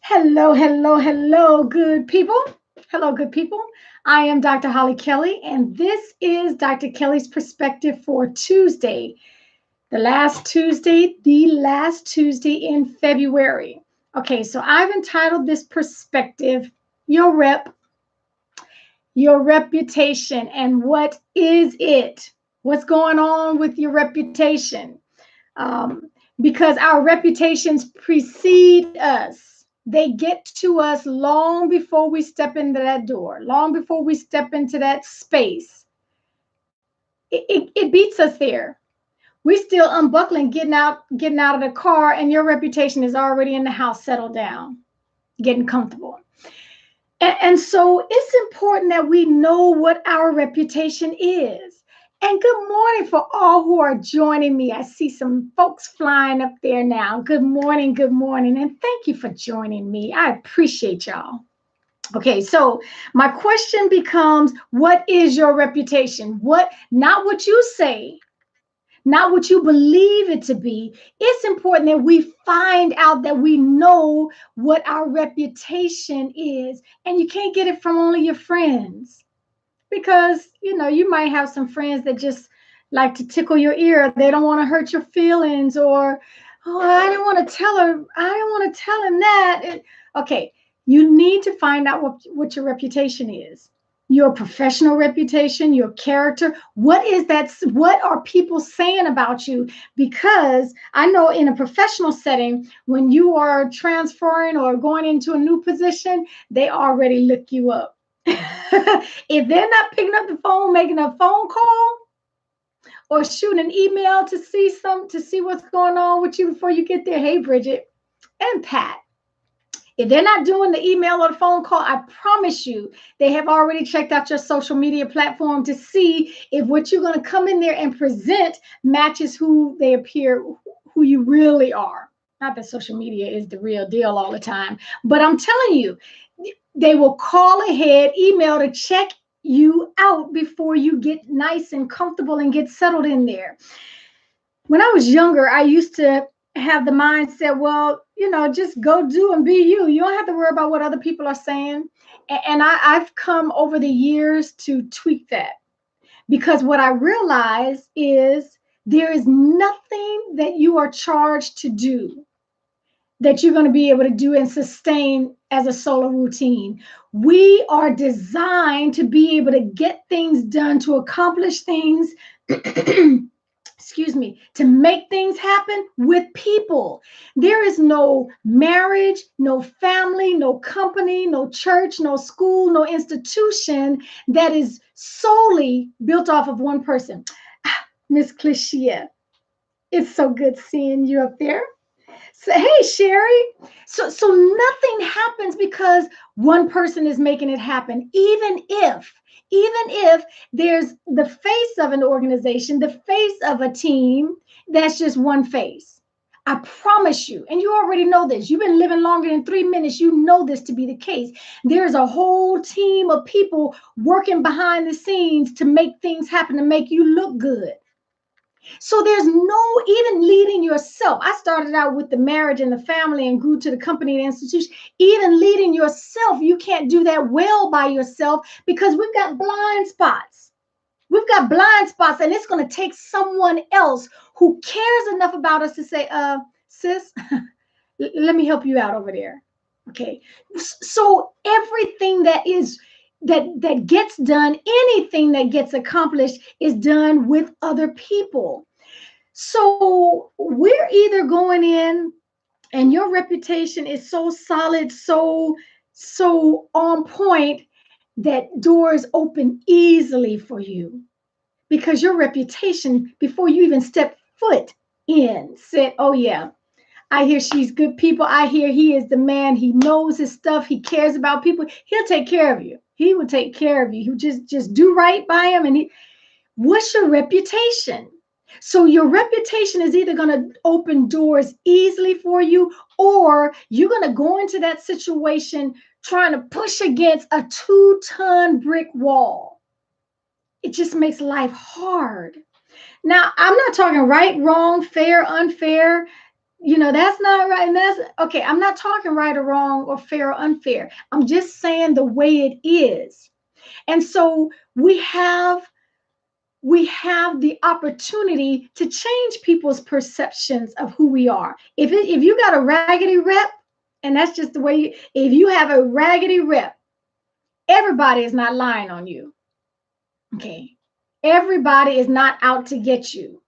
Hello, hello, hello, good people. Hello, good people. I am Dr. Hollie Kelly, and this is Dr. Kelly's perspective for Tuesday, the last Tuesday in February. Okay, so I've entitled this perspective, Your Rep, Your Reputation, and what is it? What's going on with your reputation? Um, because our reputations precede us. They get to us long before we step into that door, long before we step into that space. It beats us there. We still unbuckling, getting out of the car, and your reputation is already in the house, settled down, getting comfortable. And so it's important that we know what our reputation is. And good morning for all who are joining me. I see some folks flying up there now. Good morning, and thank you for joining me. I appreciate y'all. Okay, so my question becomes, what is your reputation? Not what you say, not what you believe it to be. It's important that we find out, that we know what our reputation is. And you can't get it from only your friends, because you might have some friends that just like to tickle your ear. They don't want to hurt your feelings, or, oh, I didn't want to tell her, I didn't want to tell him that. Okay, you need to find out what your reputation is, your professional reputation, your character. What is that? What are people saying about you? Because I know in a professional setting, when you are transferring or going into a new position, they already look you up. If they're not picking up the phone, making a phone call, or shooting an email to see what's going on with you before you get there, hey Bridget and Pat. If they're not doing the email or the phone call, I promise you, they have already checked out your social media platform to see if what you're going to come in there and present matches who they appear, who you really are. Not that social media is the real deal all the time, but I'm telling you, they will call ahead, email to check you out before you get nice and comfortable and get settled in there. When I was younger, I used to have the mindset, well, just go do and be you. You don't have to worry about what other people are saying. And I've come over the years to tweak that, because what I realize is there is nothing that you are charged to do that you're going to be able to do and sustain as a solo routine. We are designed to be able to get things done, to accomplish things, excuse me, to make things happen with people. There is no marriage, no family, no company, no church, no school, no institution that is solely built off of one person. Miss Cliché, it's so good seeing you up there. So, hey, Sherry. So nothing happens because one person is making it happen. Even if there's the face of an organization, the face of a team, that's just one face. I promise you, and you already know this. You've been living longer than 3 minutes. You know this to be the case. There's a whole team of people working behind the scenes to make things happen, to make you look good. So there's no even leading yourself. I started out with the marriage and the family and grew to the company and institution. Even leading yourself, you can't do that well by yourself, because we've got blind spots. We've got blind spots, and it's going to take someone else who cares enough about us to say, sis, let me help you out over there. Okay. So everything that gets done, anything that gets accomplished, is done with other people. So we're either going in and your reputation is so solid, so on point, that doors open easily for you, because your reputation, before you even step foot in, said, oh yeah, I hear she's good people. I hear he is the man. He knows his stuff. He cares about people. He'll take care of you. He will take care of you. You just do right by him. And what's your reputation? So your reputation is either going to open doors easily for you, or you're going to go into that situation trying to push against a 2-ton brick wall. It just makes life hard. Now, I'm not talking right, wrong, fair, unfair. That's not right. And that's okay. I'm not talking right or wrong or fair or unfair. I'm just saying the way it is. And so we have the opportunity to change people's perceptions of who we are. If you got a raggedy rep, and that's just the way if you have a raggedy rep, everybody is not lying on you. Okay. Everybody is not out to get you.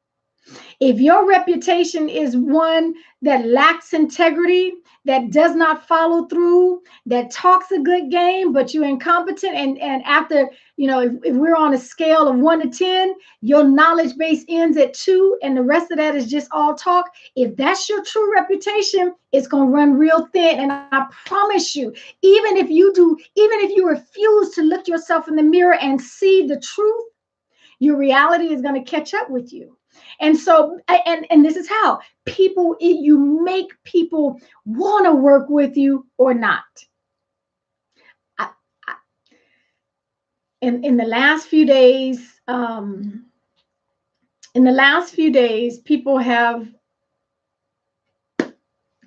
If your reputation is one that lacks integrity, that does not follow through, that talks a good game, but you're incompetent, and after, if we're on a scale of 1 to 10, your knowledge base ends at 2, and the rest of that is just all talk. If that's your true reputation, it's going to run real thin. And I promise you, even if you refuse to look yourself in the mirror and see the truth, your reality is going to catch up with you. And so, and this is how you make people want to work with you or not. In the last few days, people have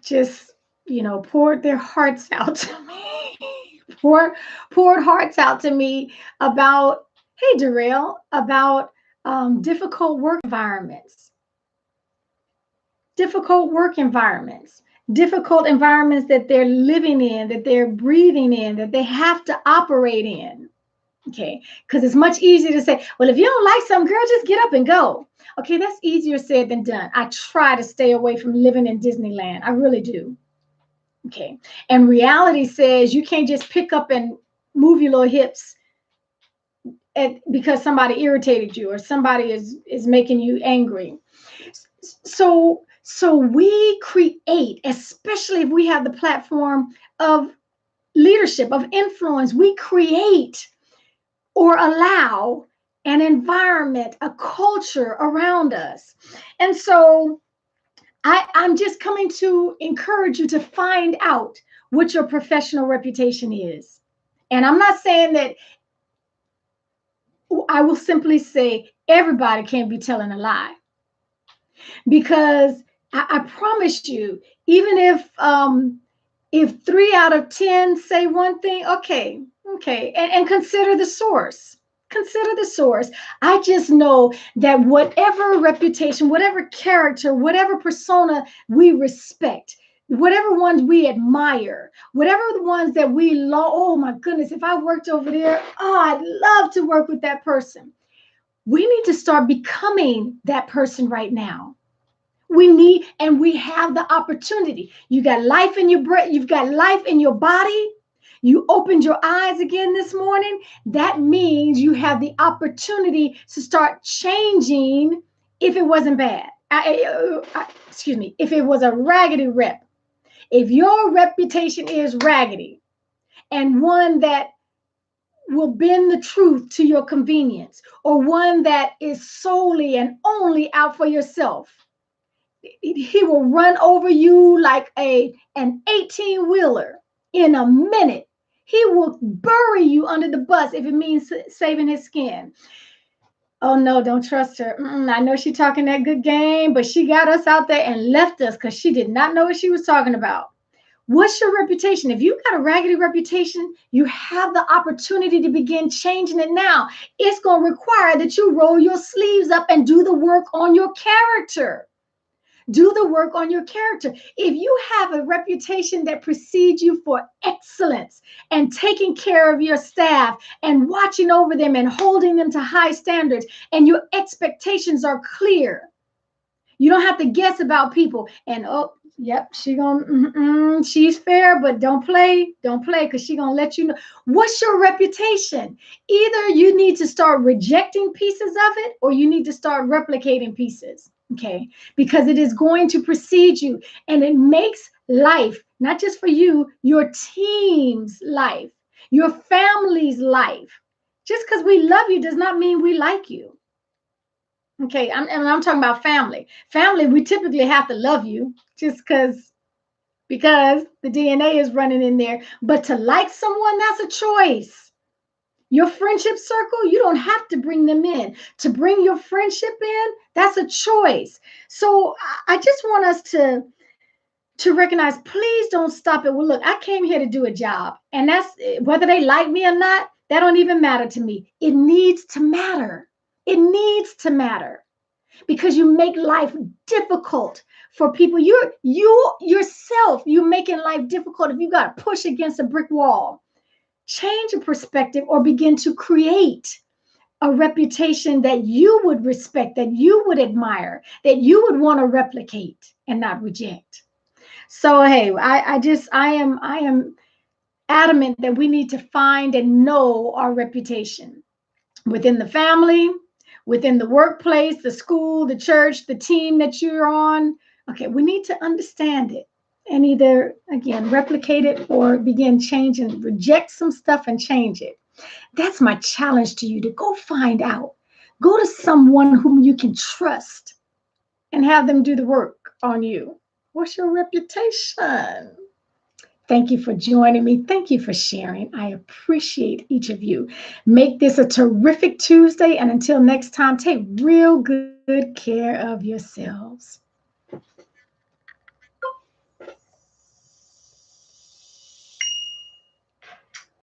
just, poured their hearts out to me, poured hearts out to me about, hey, Darrell, about difficult work environments, difficult that they're living in, that they're breathing in, that they have to operate in. Okay, because it's much easier to say, well, if you don't like something, girl, just get up and go. Okay, that's easier said than done. I try to stay away from living in Disneyland. I really do. Okay, and reality says you can't just pick up and move your little hips because somebody irritated you or somebody is making you angry. So we create, especially if we have the platform of leadership, of influence, we create or allow an environment, a culture around us. And so I'm just coming to encourage you to find out what your professional reputation is. And I'm not saying that, I will simply say everybody can't be telling a lie. Because I promise you, even if 3 out of 10 say one thing, okay, and consider the source. Consider the source. I just know that whatever reputation, whatever character, whatever persona we respect, whatever ones we admire, whatever the ones that we love, oh my goodness, if I worked over there, oh, I'd love to work with that person. We need to start becoming that person right now. We have the opportunity. You got life in your breath, you've got life in your body. You opened your eyes again this morning. That means you have the opportunity to start changing if it wasn't bad. Excuse me, if it was a raggedy rep. If your reputation is raggedy and one that will bend the truth to your convenience, or one that is solely and only out for yourself, he will run over you like an 18-wheeler in a minute. He will bury you under the bus if it means saving his skin. Oh no, don't trust her. I know she's talking that good game, but she got us out there and left us because she did not know what she was talking about. What's your reputation? If you got a raggedy reputation, you have the opportunity to begin changing it now. It's going to require that you roll your sleeves up and do the work on your character. Do the work on your character. If you have a reputation that precedes you for excellence and taking care of your staff and watching over them and holding them to high standards, and your expectations are clear, you don't have to guess about people. And yep, she's fair, but don't play because she's gonna let you know. What's your reputation? Either you need to start rejecting pieces of it, or you need to start replicating pieces. Okay, because it is going to precede you, and it makes life, not just for you, your team's life, your family's life. Just because we love you does not mean we like you. Okay, I'm talking about family. Family, we typically have to love you just because the DNA is running in there. But to like someone, that's a choice. Your friendship circle, you don't have to bring them in. To bring your friendship in, that's a choice. So I just want us to recognize, please don't stop it. Well, look, I came here to do a job, and that's whether they like me or not, that don't even matter to me. It needs to matter. It needs to matter because you make life difficult for people. You yourself, you making life difficult if you got to push against a brick wall. Change your perspective or begin to create a reputation that you would respect, that you would admire, that you would want to replicate and not reject. So hey, I am adamant that we need to find and know our reputation within the family, within the workplace, the school, the church, the team that you're on. Okay, we need to understand it and either again replicate it or begin changing, reject some stuff and change it. That's my challenge to you, to go find out. Go to someone whom you can trust and have them do the work on you. What's your reputation? Thank you for joining me. Thank you for sharing. I appreciate each of you. Make this a terrific Tuesday. And until next time, take real good care of yourselves.